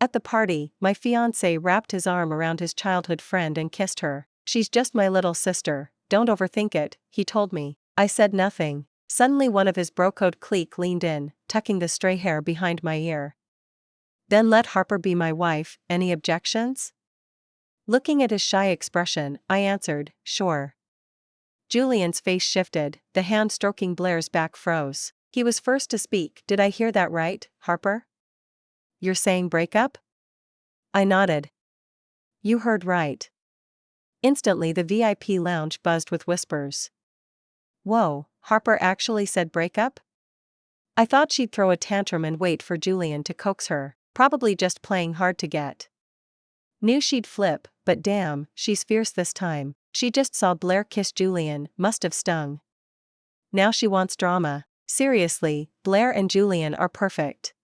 At the party, my fiancé wrapped his arm around his childhood friend and kissed her. "She's just my little sister, don't overthink it," he told me. I said nothing. Suddenly one of his bro-code clique leaned in, tucking the stray hair behind my ear. "Then let Harper be my wife, any objections?" Looking at his shy expression, I answered, "Sure." Julian's face shifted, the hand stroking Blair's back froze. He was first to speak. "Did I hear that right, Harper? You're saying breakup?" I nodded. "You heard right." Instantly the VIP lounge buzzed with whispers. "Whoa, Harper actually said breakup?" I thought she'd throw a tantrum and wait for Julian to coax her, probably just playing hard to get. Knew she'd flip, but damn, she's fierce this time. She just saw Blair kiss Julian, must have stung. Now she wants drama. Seriously, Blair and Julian are perfect.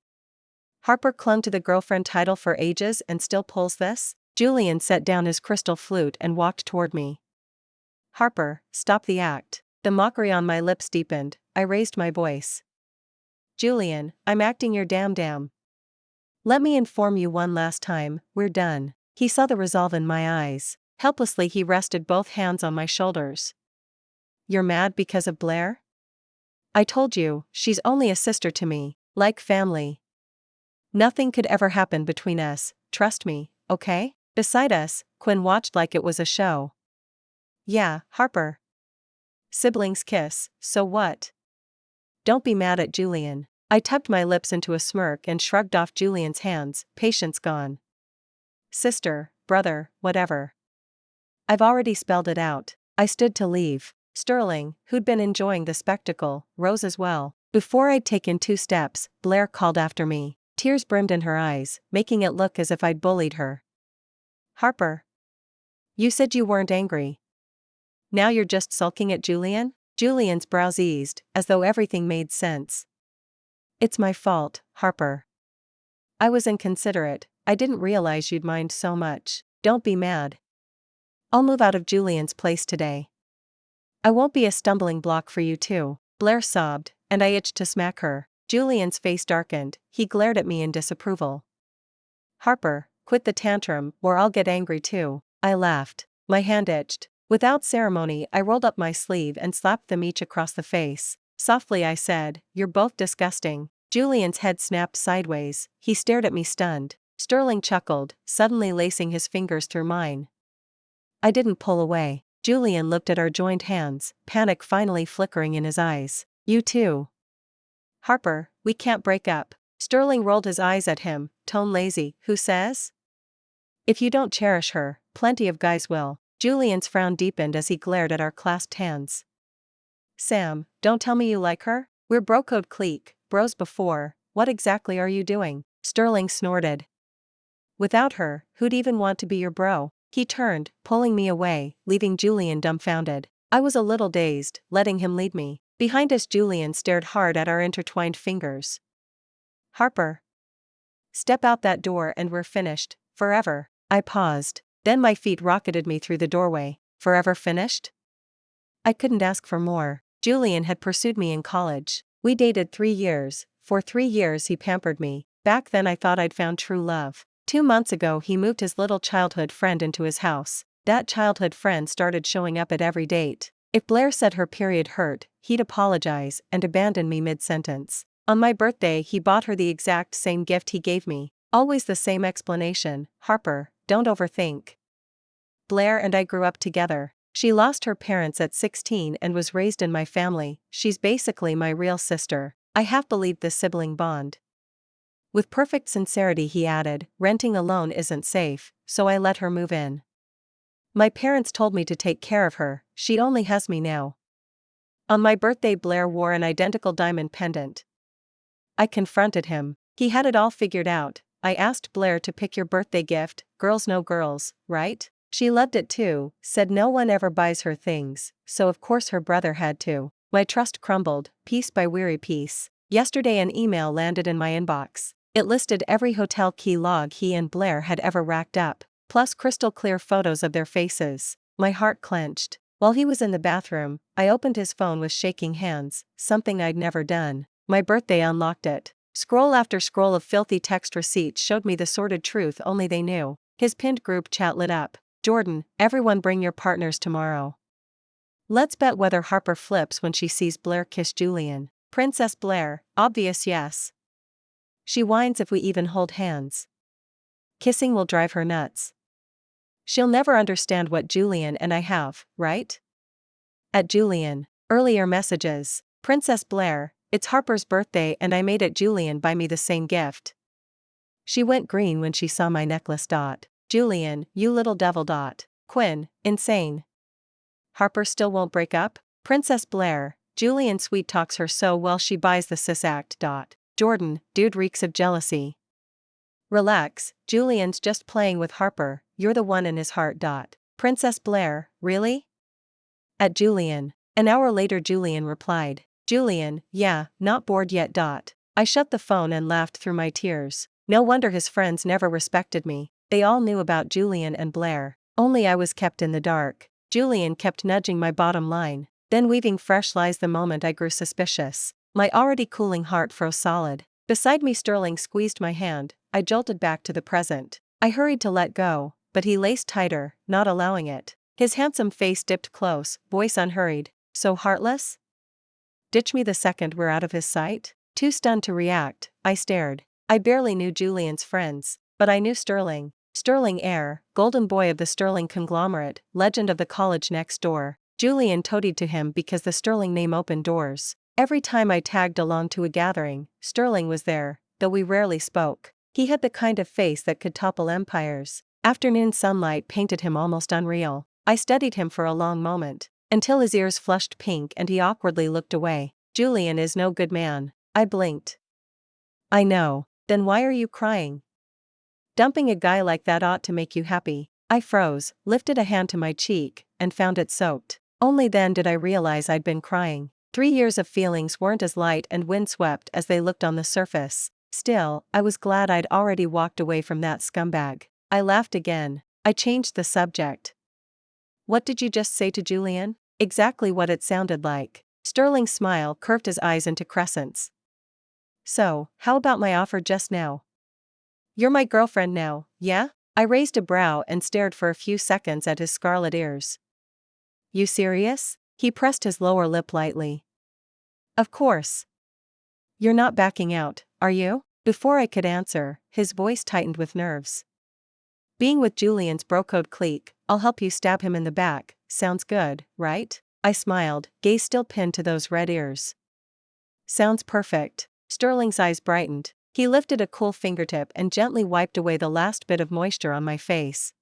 Harper clung to the girlfriend title for ages and still pulls this? Julian set down his crystal flute and walked toward me. "Harper, stop the act." The mockery on my lips deepened. I raised my voice. "Julian, I'm acting your damn. Let me inform you one last time, we're done." He saw the resolve in my eyes. Helplessly he rested both hands on my shoulders. "You're mad because of Blair? I told you, she's only a sister to me, like family. Nothing could ever happen between us, trust me, okay?" Beside us, Quinn watched like it was a show. "Yeah, Harper. Siblings kiss, so what? Don't be mad at Julian." I tucked my lips into a smirk and shrugged off Julian's hands, patience gone. "Sister, brother, whatever. I've already spelled it out." I stood to leave. Sterling, who'd been enjoying the spectacle, rose as well. Before I'd taken 2 steps, Blair called after me. Tears brimmed in her eyes, making it look as if I'd bullied her. "Harper. You said you weren't angry. Now you're just sulking at Julian?" Julian's brows eased, as though everything made sense. "It's my fault, Harper. I was inconsiderate, I didn't realize you'd mind so much. Don't be mad. I'll move out of Julian's place today. I won't be a stumbling block for you too." Blair sobbed, and I itched to smack her. Julian's face darkened, he glared at me in disapproval. "Harper, quit the tantrum, or I'll get angry too." I laughed. My hand itched. Without ceremony I rolled up my sleeve and slapped them each across the face. Softly I said, "You're both disgusting." Julian's head snapped sideways, he stared at me stunned. Sterling chuckled, suddenly lacing his fingers through mine. I didn't pull away. Julian looked at our joined hands, panic finally flickering in his eyes. "You too. Harper, we can't break up." Sterling rolled his eyes at him, tone lazy. "Who says? If you don't cherish her, plenty of guys will." Julian's frown deepened as he glared at our clasped hands. "Sam, don't tell me you like her? We're bro-code clique, bros before, what exactly are you doing?" Sterling snorted. "Without her, who'd even want to be your bro?" He turned, pulling me away, leaving Julian dumbfounded. I was a little dazed, letting him lead me. Behind us Julian stared hard at our intertwined fingers. "Harper. Step out that door and we're finished, forever." I paused, then my feet rocketed me through the doorway. Forever finished? I couldn't ask for more. Julian had pursued me in college. We dated 3 years. For 3 years he pampered me. Back then I thought I'd found true love. 2 months ago he moved his little childhood friend into his house. That childhood friend started showing up at every date. If Blair said her period hurt, he'd apologize and abandon me mid-sentence. On my birthday he bought her the exact same gift he gave me. Always the same explanation, "Harper, don't overthink. Blair and I grew up together. She lost her parents at 16 and was raised in my family. She's basically my real sister. I half believed this sibling bond." With perfect sincerity he added, "Renting alone isn't safe, so I let her move in. My parents told me to take care of her, she only has me now." On my birthday Blair wore an identical diamond pendant. I confronted him. He had it all figured out. "I asked Blair to pick your birthday gift, girls know girls, right? She loved it too, said no one ever buys her things, so of course her brother had to." My trust crumbled, piece by weary piece. Yesterday an email landed in my inbox. It listed every hotel key log he and Blair had ever racked up, plus crystal clear photos of their faces. My heart clenched. While he was in the bathroom, I opened his phone with shaking hands, something I'd never done. My birthday unlocked it. Scroll after scroll of filthy text receipts showed me the sordid truth only they knew. His pinned group chat lit up. Jordan, everyone bring your partners tomorrow. Let's bet whether Harper flips when she sees Blair kiss Julian. Princess Blair, obvious yes. She whines if we even hold hands. Kissing will drive her nuts. She'll never understand what Julian and I have, right? At Julian. Earlier messages. Princess Blair, it's Harper's birthday and I made it Julian buy me the same gift. She went green when she saw my necklace. Julian, you little devil. Quinn, insane. Harper still won't break up? Princess Blair, Julian sweet talks her so well she buys the sis act. Jordan, dude reeks of jealousy. Relax, Julian's just playing with Harper, you're the one in his heart. Princess Blair, really? At Julian. An hour later Julian replied. Julian, yeah, not bored yet. I shut the phone and laughed through my tears. No wonder his friends never respected me. They all knew about Julian and Blair. Only I was kept in the dark. Julian kept nudging my bottom line, then weaving fresh lies the moment I grew suspicious. My already cooling heart froze solid. Beside me Sterling squeezed my hand. I jolted back to the present. I hurried to let go, but he laced tighter, not allowing it. His handsome face dipped close, voice unhurried. So heartless? Ditch me the second we're out of his sight? Too stunned to react, I stared. I barely knew Julian's friends, but I knew Sterling. Sterling heir, golden boy of the Sterling conglomerate, legend of the college next door. Julian toadied to him because the Sterling name opened doors. Every time I tagged along to a gathering, Sterling was there, though we rarely spoke. He had the kind of face that could topple empires. Afternoon sunlight painted him almost unreal. I studied him for a long moment, until his ears flushed pink and he awkwardly looked away. Julian is no good man. I blinked. I know. Then why are you crying? Dumping a guy like that ought to make you happy. I froze, lifted a hand to my cheek, and found it soaked. Only then did I realize I'd been crying. 3 years of feelings weren't as light and windswept as they looked on the surface. Still, I was glad I'd already walked away from that scumbag. I laughed again. I changed the subject. What did you just say to Julian? Exactly what it sounded like. Sterling's smile curved his eyes into crescents. So, how about my offer just now? You're my girlfriend now, yeah? I raised a brow and stared for a few seconds at his scarlet ears. You serious? He pressed his lower lip lightly. Of course. You're not backing out, are you? Before I could answer, his voice tightened with nerves. Being with Julian's bro-code clique, I'll help you stab him in the back, sounds good, right? I smiled, gaze still pinned to those red ears. Sounds perfect. Sterling's eyes brightened. He lifted a cool fingertip and gently wiped away the last bit of moisture on my face.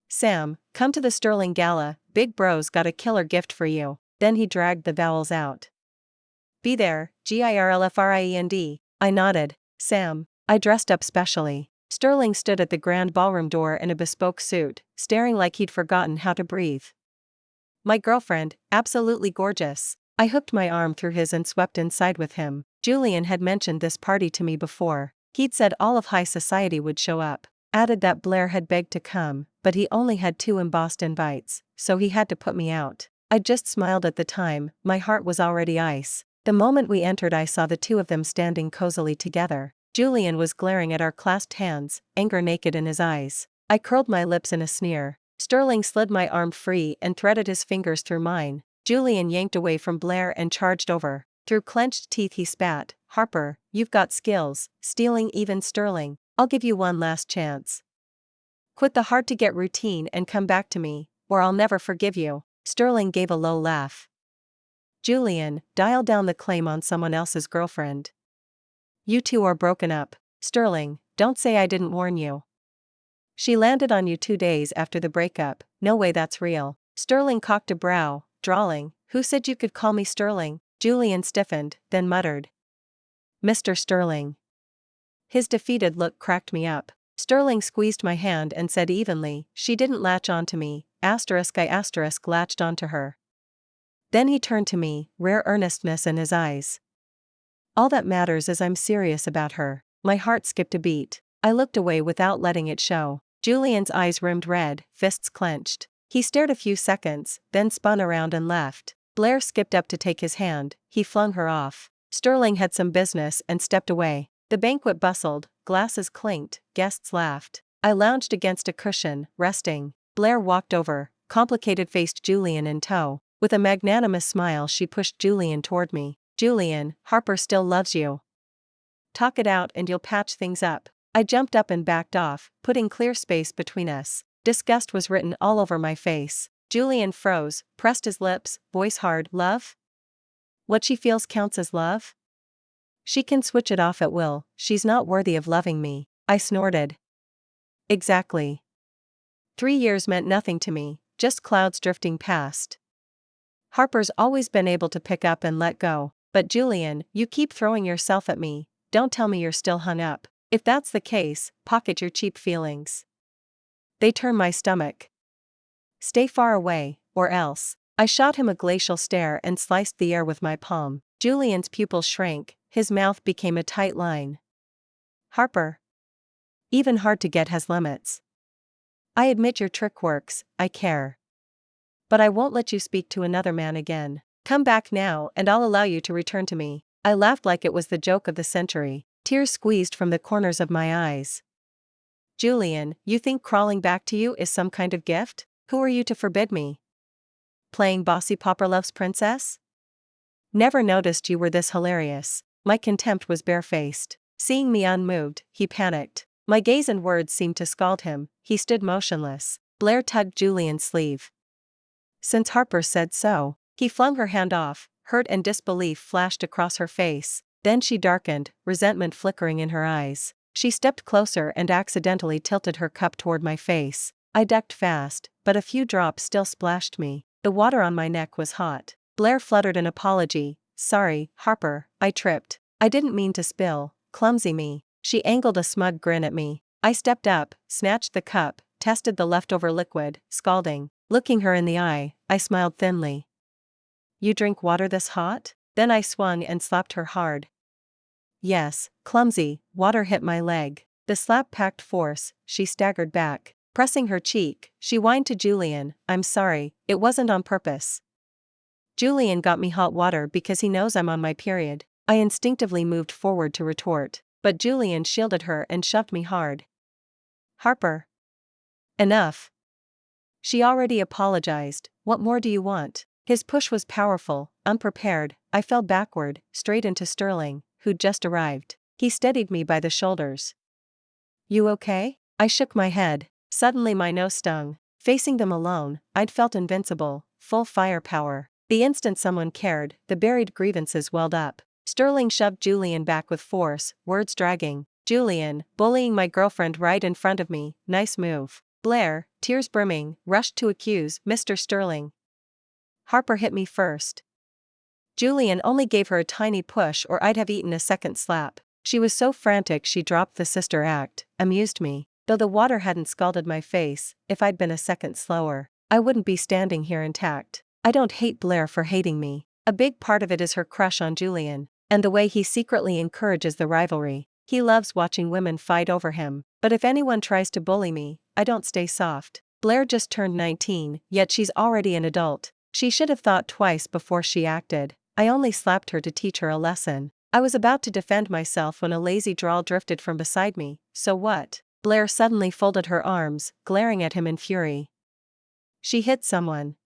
Sam, come to the Sterling gala, Big Bro's got a killer gift for you. Then he dragged the vowels out. Be there, GIRLFRIEND. I nodded. Sam. I dressed up specially. Sterling stood at the grand ballroom door in a bespoke suit, staring like he'd forgotten how to breathe. My girlfriend, absolutely gorgeous. I hooked my arm through his and swept inside with him. Julian had mentioned this party to me before. He'd said all of high society would show up. Added that Blair had begged to come, but he only had 2 embossed invites, so he had to put me out. I just smiled at the time, my heart was already ice. The moment we entered I saw the 2 of them standing cozily together. Julian was glaring at our clasped hands, anger naked in his eyes. I curled my lips in a sneer. Sterling slid my arm free and threaded his fingers through mine. Julian yanked away from Blair and charged over. Through clenched teeth he spat, Harper, you've got skills, stealing even Sterling. I'll give you one last chance. Quit the hard-to-get routine and come back to me, or I'll never forgive you. Sterling gave a low laugh. Julian, dial down the claim on someone else's girlfriend. You 2 are broken up. Sterling, don't say I didn't warn you. She landed on you 2 days after the breakup. No way that's real. Sterling cocked a brow, drawling. Who said you could call me Sterling? Julian stiffened, then muttered. Mr. Sterling. His defeated look cracked me up. Sterling squeezed my hand and said evenly, she didn't latch onto me, I latched onto her. Then he turned to me, rare earnestness in his eyes. All that matters is I'm serious about her. My heart skipped a beat. I looked away without letting it show. Julian's eyes rimmed red, fists clenched. He stared a few seconds, then spun around and left. Blair skipped up to take his hand, he flung her off. Sterling had some business and stepped away. The banquet bustled, glasses clinked, guests laughed. I lounged against a cushion, resting. Blair walked over, complicated-faced Julian in tow. With a magnanimous smile she pushed Julian toward me. "Julian, Harper still loves you. Talk it out and you'll patch things up." I jumped up and backed off, putting clear space between us. Disgust was written all over my face. Julian froze, pressed his lips, voice hard. "Love? What she feels counts as love? She can switch it off at will, she's not worthy of loving me." I snorted. Exactly. 3 years meant nothing to me, just clouds drifting past. Harper's always been able to pick up and let go. But Julian, you keep throwing yourself at me, don't tell me you're still hung up. If that's the case, pocket your cheap feelings. They turn my stomach. Stay far away, or else. I shot him a glacial stare and sliced the air with my palm. Julian's pupils shrank, his mouth became a tight line. Harper. Even hard to get has limits. I admit your trick works, I care. But I won't let you speak to another man again. Come back now and I'll allow you to return to me. I laughed like it was the joke of the century. Tears squeezed from the corners of my eyes. Julian, you think crawling back to you is some kind of gift? Who are you to forbid me? Playing bossy Papa Loves Princess? Never noticed you were this hilarious. My contempt was barefaced. Seeing me unmoved, he panicked. My gaze and words seemed to scald him. He stood motionless. Blair tugged Julian's sleeve. Since Harper said so. He flung her hand off. Hurt and disbelief flashed across her face. Then she darkened, resentment flickering in her eyes. She stepped closer and accidentally tilted her cup toward my face. I ducked fast, but a few drops still splashed me. The water on my neck was hot. Blair fluttered an apology. "Sorry, Harper, I tripped. I didn't mean to spill. Clumsy me." She angled a smug grin at me. I stepped up, snatched the cup, tested the leftover liquid, scalding. Looking her in the eye, I smiled thinly. "You drink water this hot?" Then I swung and slapped her hard. Yes, clumsy. Water hit my leg. The slap packed force. She staggered back. Pressing her cheek, she whined to Julian, "I'm sorry, it wasn't on purpose." Julian got me hot water because he knows I'm on my period. I instinctively moved forward to retort, but Julian shielded her and shoved me hard. "Harper. Enough." She already apologized, what more do you want? His push was powerful. Unprepared, I fell backward, straight into Sterling, who'd just arrived. He steadied me by the shoulders. "You okay?" I shook my head. Suddenly my nose stung. Facing them alone, I'd felt invincible, full firepower. The instant someone cared, the buried grievances welled up. Sterling shoved Julian back with force, words dragging. "Julian, bullying my girlfriend right in front of me, nice move." Blair, tears brimming, rushed to accuse Mr. Sterling. "Harper hit me first." Julian only gave her a tiny push or I'd have eaten a second slap. She was so frantic she dropped the sister act. Amused me. Though the water hadn't scalded my face, if I'd been a second slower, I wouldn't be standing here intact. I don't hate Blair for hating me. A big part of it is her crush on Julian, and the way he secretly encourages the rivalry. He loves watching women fight over him. But if anyone tries to bully me, I don't stay soft. Blair just turned 19, yet she's already an adult. She should have thought twice before she acted. I only slapped her to teach her a lesson. I was about to defend myself when a lazy drawl drifted from beside me. "So what?" Blair suddenly folded her arms, glaring at him in fury. "She hit someone.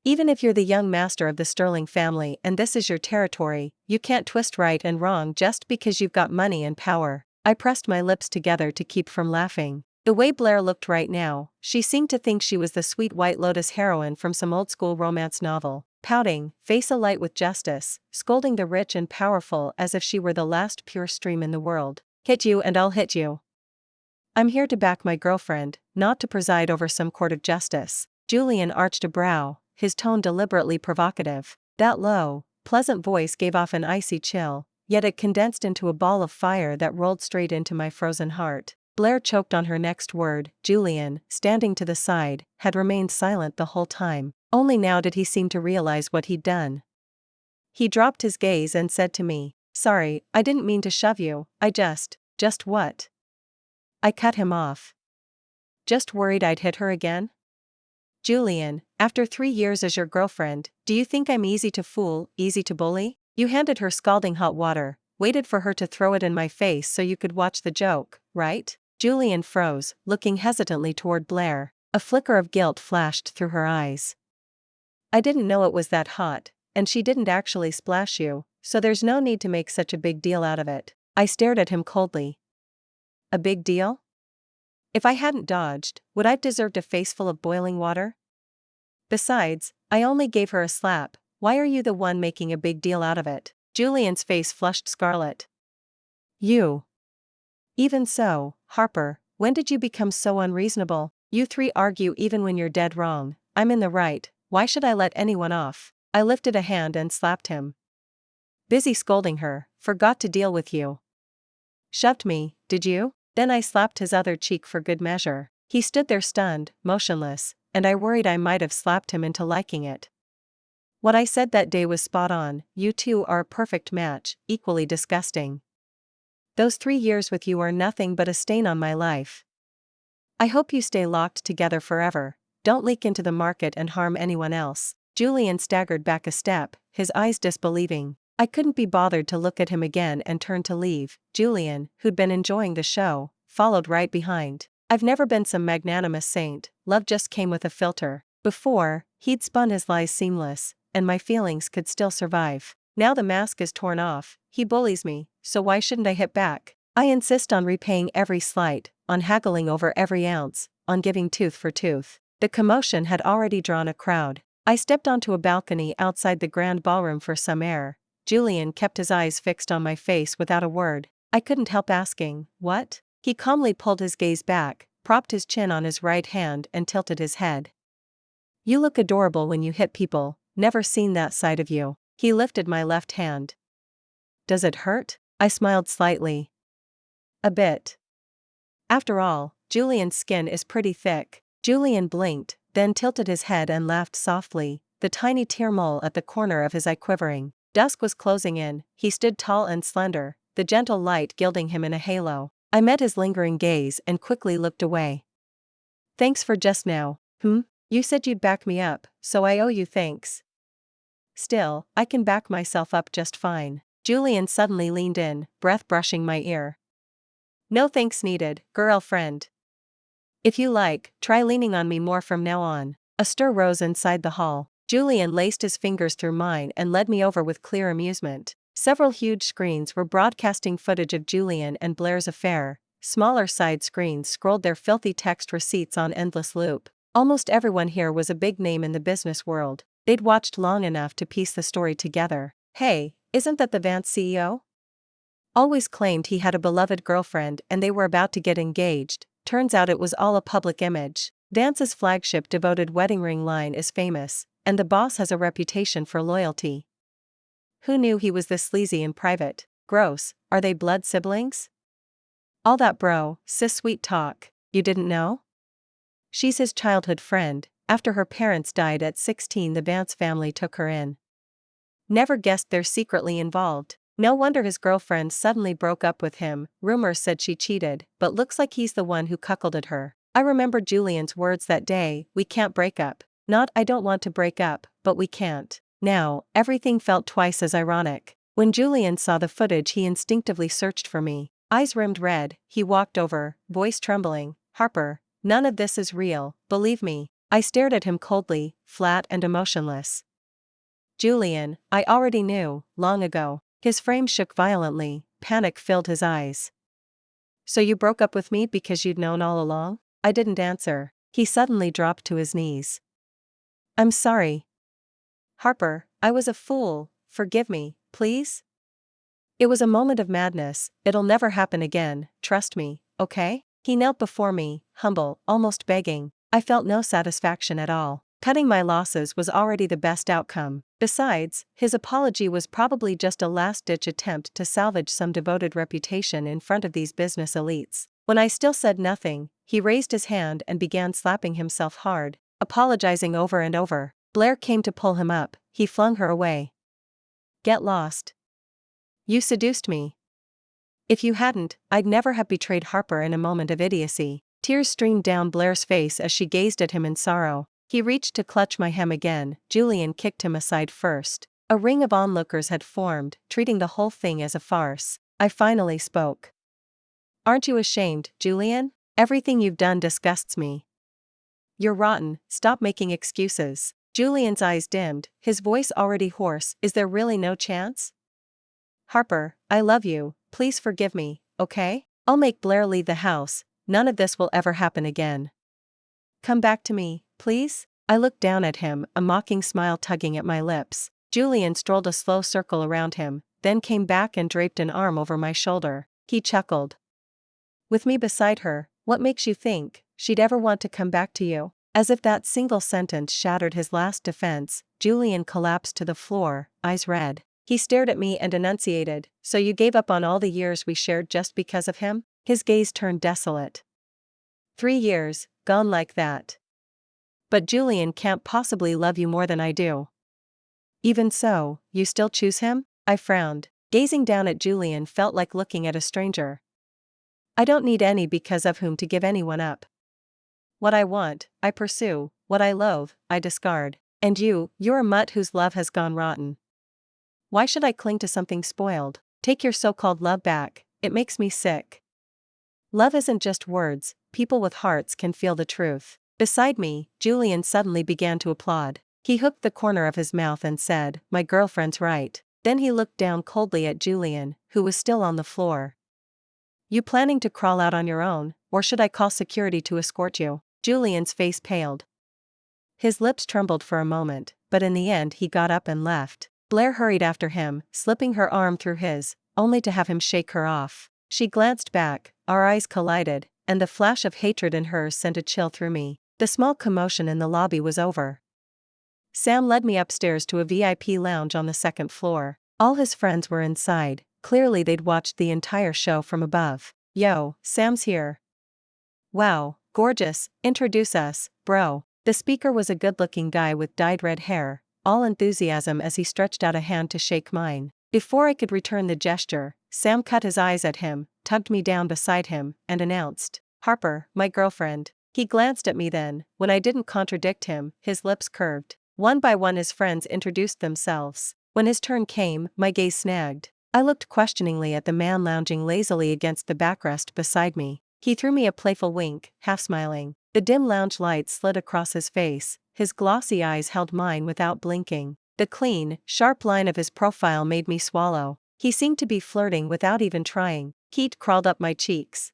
Even if you're the young master of the Sterling family and this is your territory, you can't twist right and wrong just because you've got money and power." I pressed my lips together to keep from laughing. The way Blair looked right now, she seemed to think she was the sweet White Lotus heroine from some old-school romance novel. Pouting, face alight with justice, scolding the rich and powerful as if she were the last pure stream in the world. "Hit you and I'll hit you. I'm here to back my girlfriend, not to preside over some court of justice." Julian arched a brow, his tone deliberately provocative. That low, pleasant voice gave off an icy chill, yet it condensed into a ball of fire that rolled straight into my frozen heart. Blair choked on her next word. Julian, standing to the side, had remained silent the whole time. Only now did he seem to realize what he'd done. He dropped his gaze and said to me, "Sorry, I didn't mean to shove you, I just what?" I cut him off. "Just worried I'd hit her again?" "Julian, after 3 years as your girlfriend, do you think I'm easy to fool, easy to bully?" You handed her scalding hot water, waited for her to throw it in my face so you could watch the joke, right? Julian froze, looking hesitantly toward Blair. A flicker of guilt flashed through her eyes. I didn't know it was that hot, and she didn't actually splash you, so there's no need to make such a big deal out of it. I stared at him coldly. A big deal? If I hadn't dodged, would I've deserved a face full of boiling water? Besides, I only gave her a slap. Why are you the one making a big deal out of it? Julian's face flushed scarlet. You. Even so, Harper, when did you become so unreasonable? You three argue even when you're dead wrong. I'm in the right, why should I let anyone off? I lifted a hand and slapped him. Busy scolding her, forgot to deal with you. Shoved me, did you? Then I slapped his other cheek for good measure. He stood there stunned, motionless, and I worried I might have slapped him into liking it. What I said that day was spot on. You two are a perfect match, equally disgusting. Those 3 years with you are nothing but a stain on my life. I hope you stay locked together forever. Don't leak into the market and harm anyone else. Julian staggered back a step, his eyes disbelieving. I couldn't be bothered to look at him again and turned to leave. Julian, who'd been enjoying the show, followed right behind. I've never been some magnanimous saint, love just came with a filter. Before, he'd spun his lies seamless, and my feelings could still survive. Now the mask is torn off, he bullies me, so why shouldn't I hit back? I insist on repaying every slight, on haggling over every ounce, on giving tooth for tooth. The commotion had already drawn a crowd. I stepped onto a balcony outside the grand ballroom for some air. Julian kept his eyes fixed on my face without a word. I couldn't help asking, what? He calmly pulled his gaze back, propped his chin on his right hand and tilted his head. You look adorable when you hit people, never seen that side of you. He lifted my left hand. Does it hurt? I smiled slightly. A bit. After all, Julian's skin is pretty thick. Julian blinked, then tilted his head and laughed softly, the tiny tear mole at the corner of his eye quivering. Dusk was closing in, he stood tall and slender, the gentle light gilding him in a halo. I met his lingering gaze and quickly looked away. Thanks for just now. You said you'd back me up, so I owe you thanks. Still, I can back myself up just fine. Julian suddenly leaned in, breath brushing my ear. No thanks needed, girlfriend. If you like, try leaning on me more from now on. A stir rose inside the hall. Julian laced his fingers through mine and led me over with clear amusement. Several huge screens were broadcasting footage of Julian and Blair's affair. Smaller side screens scrolled their filthy text receipts on endless loop. Almost everyone here was a big name in the business world. They'd watched long enough to piece the story together. Hey, isn't that the Vance CEO? Always claimed he had a beloved girlfriend and they were about to get engaged. Turns out it was all a public image. Vance's flagship devoted wedding ring line is famous, and the boss has a reputation for loyalty. Who knew he was this sleazy in private? Gross, are they blood siblings? All that sis sweet talk, you didn't know? She's his childhood friend. After her parents died at 16, the Vance family took her in. Never guessed they're secretly involved. No wonder his girlfriend suddenly broke up with him. Rumors said she cheated, but looks like he's the one who cuckolded her. I remember Julian's words that day, we can't break up. Not I don't want to break up, but we can't. Now, everything felt twice as ironic. When Julian saw the footage, he instinctively searched for me. Eyes rimmed red, he walked over, voice trembling. Harper, none of this is real, believe me. I stared at him coldly, flat and emotionless. Julian, I already knew, long ago. His frame shook violently, panic filled his eyes. So you broke up with me because you'd known all along? I didn't answer. He suddenly dropped to his knees. I'm sorry. Harper, I was a fool, forgive me, please? It was a moment of madness, it'll never happen again, trust me, okay? He knelt before me, humble, almost begging. I felt no satisfaction at all. Cutting my losses was already the best outcome. Besides, his apology was probably just a last-ditch attempt to salvage some devoted reputation in front of these business elites. When I still said nothing, he raised his hand and began slapping himself hard, apologizing over and over. Blair came to pull him up, he flung her away. Get lost. You seduced me. If you hadn't, I'd never have betrayed Harper in a moment of idiocy. Tears streamed down Blair's face as she gazed at him in sorrow. He reached to clutch my hem again. Julian kicked him aside first. A ring of onlookers had formed, treating the whole thing as a farce. I finally spoke. "Aren't you ashamed, Julian? Everything you've done disgusts me." "You're rotten, stop making excuses." Julian's eyes dimmed, his voice already hoarse. "Is there really no chance?" "Harper, I love you, please forgive me, okay? I'll make Blair leave the house, none of this will ever happen again. Come back to me, please?" I looked down at him, a mocking smile tugging at my lips. Julian strolled a slow circle around him, then came back and draped an arm over my shoulder. He chuckled. "With me beside her, what makes you think she'd ever want to come back to you?" As if that single sentence shattered his last defense, Julian collapsed to the floor, eyes red. He stared at me and enunciated, "So you gave up on all the years we shared just because of him?" His gaze turned desolate. 3 years, gone like that. "But Julian can't possibly love you more than I do." "Even so, you still choose him?" I frowned. Gazing down at Julian felt like looking at a stranger. "I don't need any because of whom to give anyone up. What I want, I pursue, what I loathe, I discard. And you're a mutt whose love has gone rotten. Why should I cling to something spoiled? Take your so-called love back, it makes me sick. Love isn't just words, people with hearts can feel the truth." Beside me, Julian suddenly began to applaud. He hooked the corner of his mouth and said, "My girlfriend's right." Then he looked down coldly at Julian, who was still on the floor. "You planning to crawl out on your own, or should I call security to escort you?" Julian's face paled. His lips trembled for a moment, but in the end he got up and left. Blair hurried after him, slipping her arm through his, only to have him shake her off. She glanced back, our eyes collided, and the flash of hatred in hers sent a chill through me. The small commotion in the lobby was over. Sam led me upstairs to a VIP lounge on the second floor. All his friends were inside, clearly they'd watched the entire show from above. "Yo, Sam's here." "Wow, gorgeous, introduce us, bro." The speaker was a good-looking guy with dyed red hair, all enthusiasm as he stretched out a hand to shake mine. Before I could return the gesture, Sam cut his eyes at him, tugged me down beside him, and announced, "Harper, my girlfriend." He glanced at me then, when I didn't contradict him, his lips curved. One by one his friends introduced themselves. When his turn came, my gaze snagged. I looked questioningly at the man lounging lazily against the backrest beside me. He threw me a playful wink, half smiling. The dim lounge light slid across his face, his glossy eyes held mine without blinking. The clean, sharp line of his profile made me swallow. He seemed to be flirting without even trying. Heat crawled up my cheeks.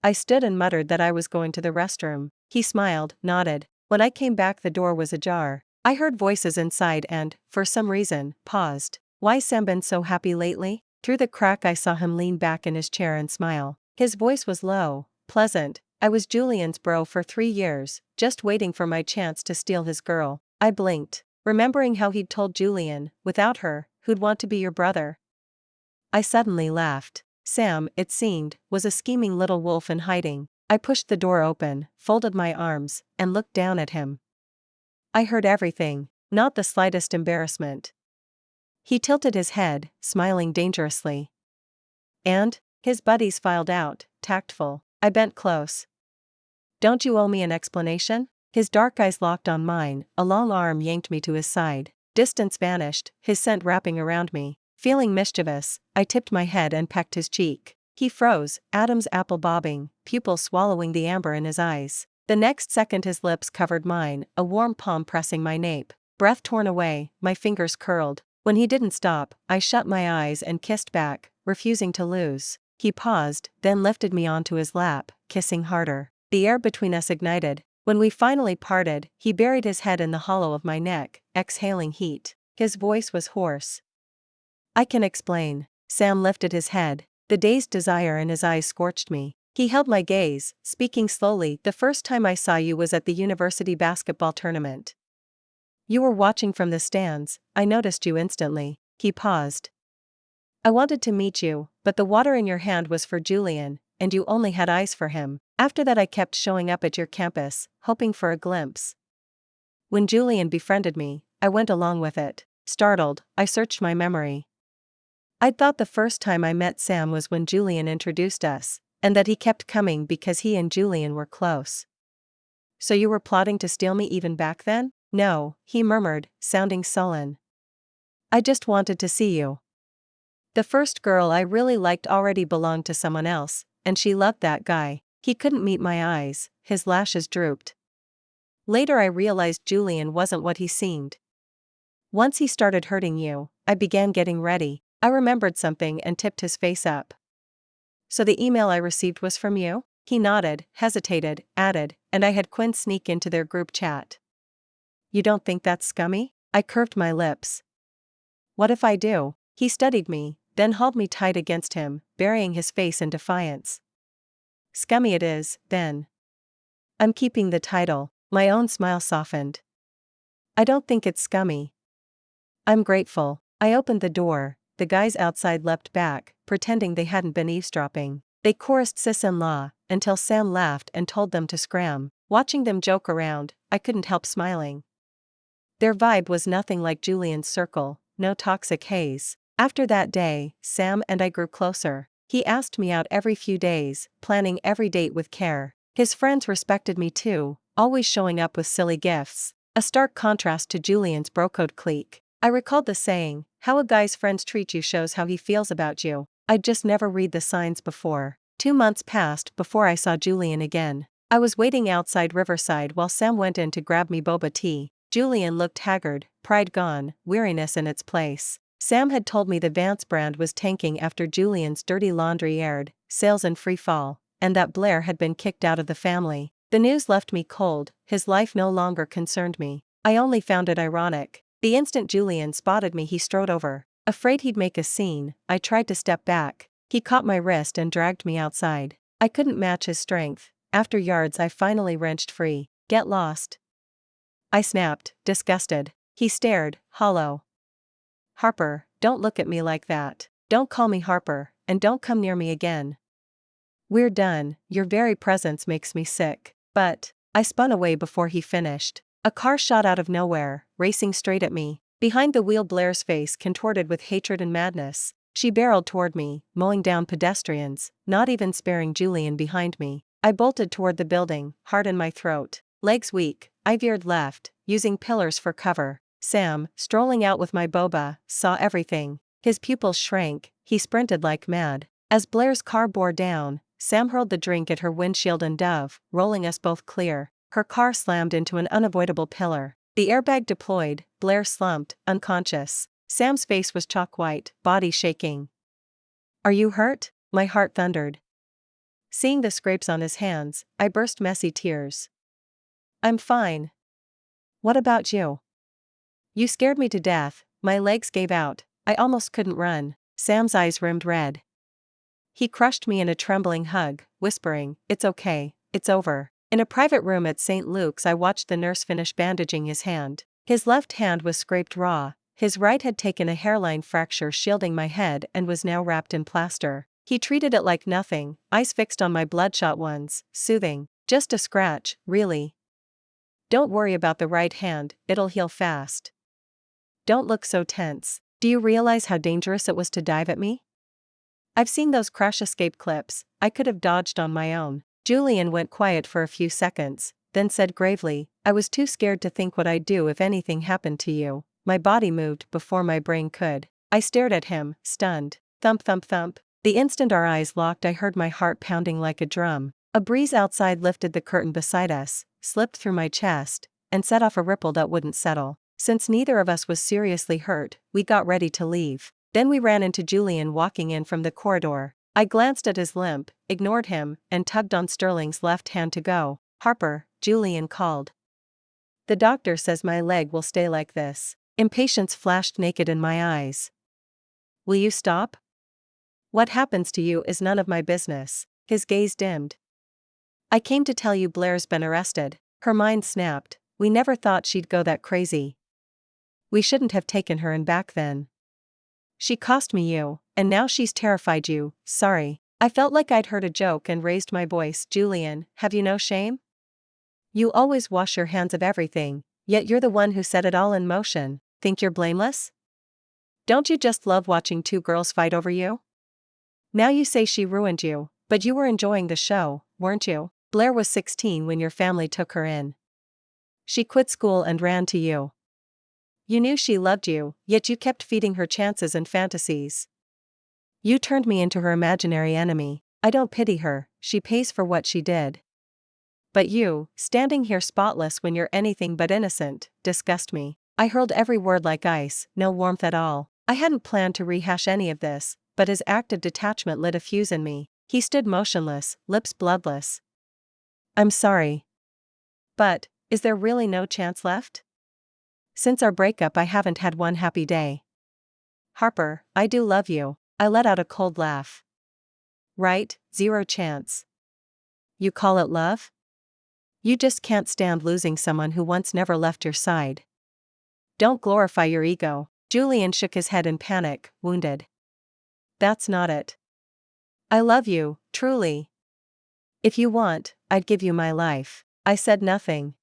I stood and muttered that I was going to the restroom. He smiled, nodded. When I came back the door was ajar. I heard voices inside and, for some reason, paused. "Why Sam been so happy lately?" Through the crack I saw him lean back in his chair and smile. His voice was low, pleasant. "I was Julian's bro for 3 years, just waiting for my chance to steal his girl." I blinked, remembering how he'd told Julian, without her, who'd want to be your brother. I suddenly laughed. Sam, it seemed, was a scheming little wolf in hiding. I pushed the door open, folded my arms, and looked down at him. I heard everything, not the slightest embarrassment. He tilted his head, smiling dangerously. "And?" His buddies filed out, tactful. I bent close. "Don't you owe me an explanation?" His dark eyes locked on mine, a long arm yanked me to his side. Distance vanished, his scent wrapping around me. Feeling mischievous, I tipped my head and pecked his cheek. He froze, Adam's apple bobbing, pupils swallowing the amber in his eyes. The next second his lips covered mine, a warm palm pressing my nape. Breath torn away, my fingers curled. When he didn't stop, I shut my eyes and kissed back, refusing to lose. He paused, then lifted me onto his lap, kissing harder. The air between us ignited. When we finally parted, he buried his head in the hollow of my neck, exhaling heat. His voice was hoarse. "I can explain." Sam lifted his head. The dazed desire in his eyes scorched me. He held my gaze, speaking slowly. "The first time I saw you was at the university basketball tournament. You were watching from the stands, I noticed you instantly." He paused. "I wanted to meet you, but the water in your hand was for Julian, and you only had eyes for him. After that I kept showing up at your campus, hoping for a glimpse. When Julian befriended me, I went along with it." Startled, I searched my memory. I'd thought the first time I met Sam was when Julian introduced us, and that he kept coming because he and Julian were close. "So you were plotting to steal me even back then?" "No," he murmured, sounding sullen. I just wanted to see you. The first girl I really liked already belonged to someone else, and she loved that guy. He couldn't meet my eyes, his lashes drooped. Later I realized Julian wasn't what he seemed. Once he started hurting you, I began getting ready. I remembered something and tipped his face up. So the email I received was from you? He nodded, hesitated, added, and I had Quinn sneak into their group chat. You don't think that's scummy? I curved my lips. What if I do? He studied me, then hauled me tight against him, burying his face in defiance. Scummy it is, then. I'm keeping the title. My own smile softened. I don't think it's scummy. I'm grateful. I opened the door. The guys outside leapt back, pretending they hadn't been eavesdropping. They chorused sis-in-law, until Sam laughed and told them to scram. Watching them joke around, I couldn't help smiling. Their vibe was nothing like Julian's circle, no toxic haze. After that day, Sam and I grew closer. He asked me out every few days, planning every date with care. His friends respected me too, always showing up with silly gifts, a stark contrast to Julian's bro-code clique. I recalled the saying, how a guy's friends treat you shows how he feels about you. I'd just never read the signs before. 2 months passed before I saw Julian again. I was waiting outside Riverside while Sam went in to grab me boba tea. Julian looked haggard, pride gone, weariness in its place. Sam had told me the Vance brand was tanking after Julian's dirty laundry aired, sales in free fall, and that Blair had been kicked out of the family. The news left me cold, his life no longer concerned me. I only found it ironic. The instant Julian spotted me he strode over. Afraid he'd make a scene, I tried to step back. He caught my wrist and dragged me outside. I couldn't match his strength. After yards I finally wrenched free. Get lost. I snapped, disgusted. He stared, hollow. Harper, don't look at me like that. Don't call me Harper, and don't come near me again. We're done, your very presence makes me sick. But, I spun away before he finished. A car shot out of nowhere, racing straight at me. Behind the wheel Blair's face contorted with hatred and madness. She barreled toward me, mowing down pedestrians, not even sparing Julian behind me. I bolted toward the building, heart in my throat. Legs weak, I veered left, using pillars for cover. Sam, strolling out with my boba, saw everything. His pupils shrank, he sprinted like mad. As Blair's car bore down, Sam hurled the drink at her windshield and dove, rolling us both clear. Her car slammed into an unavoidable pillar. The airbag deployed, Blair slumped, unconscious. Sam's face was chalk white, body shaking. Are you hurt? My heart thundered. Seeing the scrapes on his hands, I burst messy tears. I'm fine. What about you? You scared me to death, my legs gave out, I almost couldn't run. Sam's eyes rimmed red. He crushed me in a trembling hug, whispering, it's okay, it's over. In a private room at St. Luke's I watched the nurse finish bandaging his hand. His left hand was scraped raw, his right had taken a hairline fracture shielding my head and was now wrapped in plaster. He treated it like nothing, eyes fixed on my bloodshot ones, soothing. Just a scratch, really. Don't worry about the right hand, it'll heal fast. Don't look so tense. Do you realize how dangerous it was to dive at me? I've seen those crash escape clips, I could have dodged on my own. Julian went quiet for a few seconds, then said gravely, I was too scared to think what I'd do if anything happened to you. My body moved before my brain could. I stared at him, stunned. Thump thump thump. The instant our eyes locked I heard my heart pounding like a drum. A breeze outside lifted the curtain beside us, slipped through my chest, and set off a ripple that wouldn't settle. Since neither of us was seriously hurt, we got ready to leave. Then we ran into Julian walking in from the corridor. I glanced at his limp, ignored him, and tugged on Sterling's left hand to go. Harper, Julian called. The doctor says my leg will stay like this. Impatience flashed naked in my eyes. Will you stop? What happens to you is none of my business. His gaze dimmed. I came to tell you Blair's been arrested. Her mind snapped. We never thought she'd go that crazy. We shouldn't have taken her in back then. She cost me you, and now she's terrified you, sorry. I felt like I'd heard a joke and raised my voice. Julian, have you no shame? You always wash your hands of everything, yet you're the one who set it all in motion. Think you're blameless? Don't you just love watching two girls fight over you? Now you say she ruined you, but you were enjoying the show, weren't you? Blair was 16 when your family took her in. She quit school and ran to you. You knew she loved you, yet you kept feeding her chances and fantasies. You turned me into her imaginary enemy. I don't pity her, she pays for what she did. But you, standing here spotless when you're anything but innocent, disgust me. I hurled every word like ice, no warmth at all. I hadn't planned to rehash any of this, but his act of detachment lit a fuse in me. He stood motionless, lips bloodless. I'm sorry. But, is there really no chance left? Since our breakup I haven't had one happy day. Harper, I do love you. I let out a cold laugh. Right, zero chance. You call it love? You just can't stand losing someone who once never left your side. Don't glorify your ego. Julian shook his head in panic, wounded. That's not it. I love you, truly. If you want, I'd give you my life. I said nothing.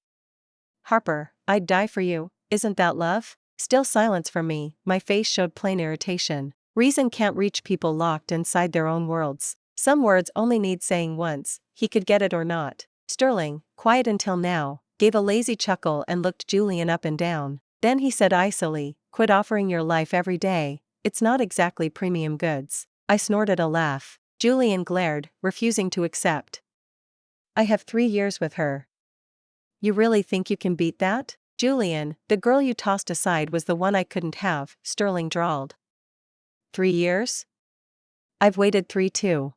Harper, I'd die for you, isn't that love? Still silence from me, my face showed plain irritation. Reason can't reach people locked inside their own worlds. Some words only need saying once, he could get it or not. Sterling, quiet until now, gave a lazy chuckle and looked Julian up and down. Then he said icily, quit offering your life every day, it's not exactly premium goods. I snorted a laugh. Julian glared, refusing to accept. I have 3 years with her. You really think you can beat that? Julian, the girl you tossed aside was the one I couldn't have, Sterling drawled. 3 years? I've waited 3 too.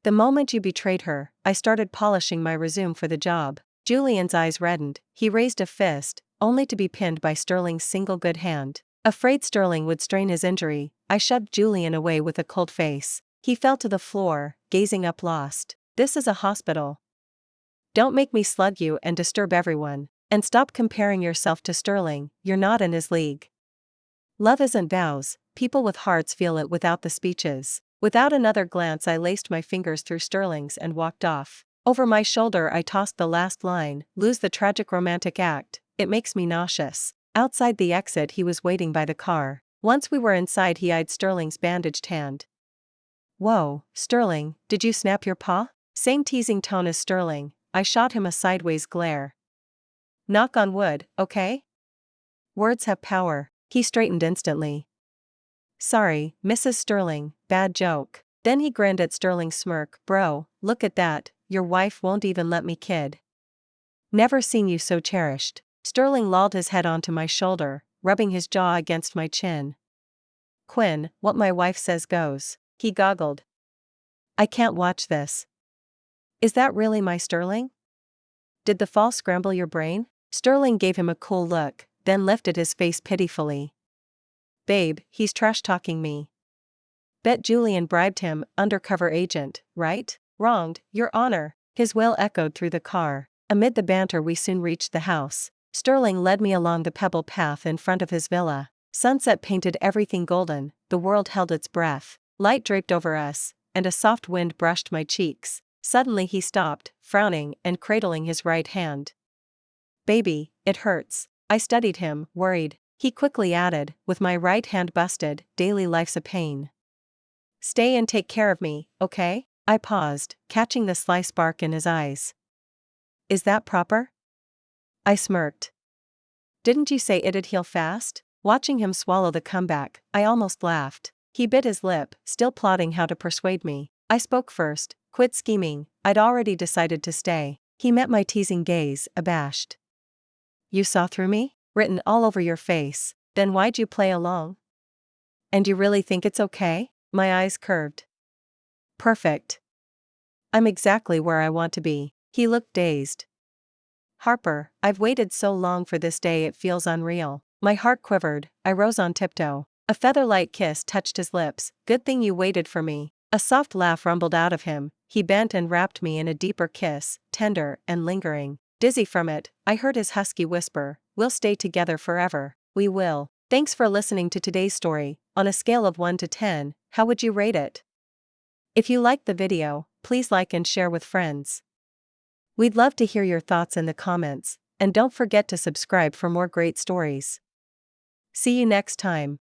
The moment you betrayed her, I started polishing my resume for the job. Julian's eyes reddened, he raised a fist, only to be pinned by Sterling's single good hand. Afraid Sterling would strain his injury, I shoved Julian away with a cold face. He fell to the floor, gazing up lost. This is a hospital. Don't make me slug you and disturb everyone. And stop comparing yourself to Sterling, you're not in his league. Love isn't vows, people with hearts feel it without the speeches. Without another glance I laced my fingers through Sterling's and walked off. Over my shoulder I tossed the last line, lose the tragic romantic act, it makes me nauseous. Outside the exit he was waiting by the car. Once we were inside he eyed Sterling's bandaged hand. Whoa, Sterling, did you snap your paw? Same teasing tone as Sterling, I shot him a sideways glare. Knock on wood, okay? Words have power. He straightened instantly. Sorry, Mrs. Sterling, bad joke. Then he grinned at Sterling's smirk. Bro, look at that, your wife won't even let me kid. Never seen you so cherished. Sterling lolled his head onto my shoulder, rubbing his jaw against my chin. Quinn, what my wife says goes. He goggled. I can't watch this. Is that really my Sterling? Did the fall scramble your brain? Sterling gave him a cool look, then lifted his face pitifully. Babe, he's trash-talking me. Bet Julian bribed him, undercover agent, right? Wronged, Your Honor. His wail echoed through the car. Amid the banter we soon reached the house. Sterling led me along the pebble path in front of his villa. Sunset painted everything golden, the world held its breath. Light draped over us, and a soft wind brushed my cheeks. Suddenly he stopped, frowning and cradling his right hand. Baby, it hurts. I studied him, worried. He quickly added, with my right hand busted, daily life's a pain. Stay and take care of me, okay? I paused, catching the sly spark in his eyes. Is that proper? I smirked. Didn't you say it'd heal fast? Watching him swallow the comeback, I almost laughed. He bit his lip, still plotting how to persuade me. I spoke first, quit scheming, I'd already decided to stay. He met my teasing gaze, abashed. You saw through me? Written all over your face, then why'd you play along? And you really think it's okay? My eyes curved. Perfect. I'm exactly where I want to be. He looked dazed. Harper, I've waited so long for this day it feels unreal. My heart quivered, I rose on tiptoe. A feather-light kiss touched his lips. Good thing you waited for me. A soft laugh rumbled out of him. He bent and wrapped me in a deeper kiss, tender and lingering. Dizzy from it, I heard his husky whisper, we'll stay together forever. We will. Thanks for listening to today's story. On a scale of 1 to 10, how would you rate it? If you liked the video, please like and share with friends. We'd love to hear your thoughts in the comments, and don't forget to subscribe for more great stories. See you next time.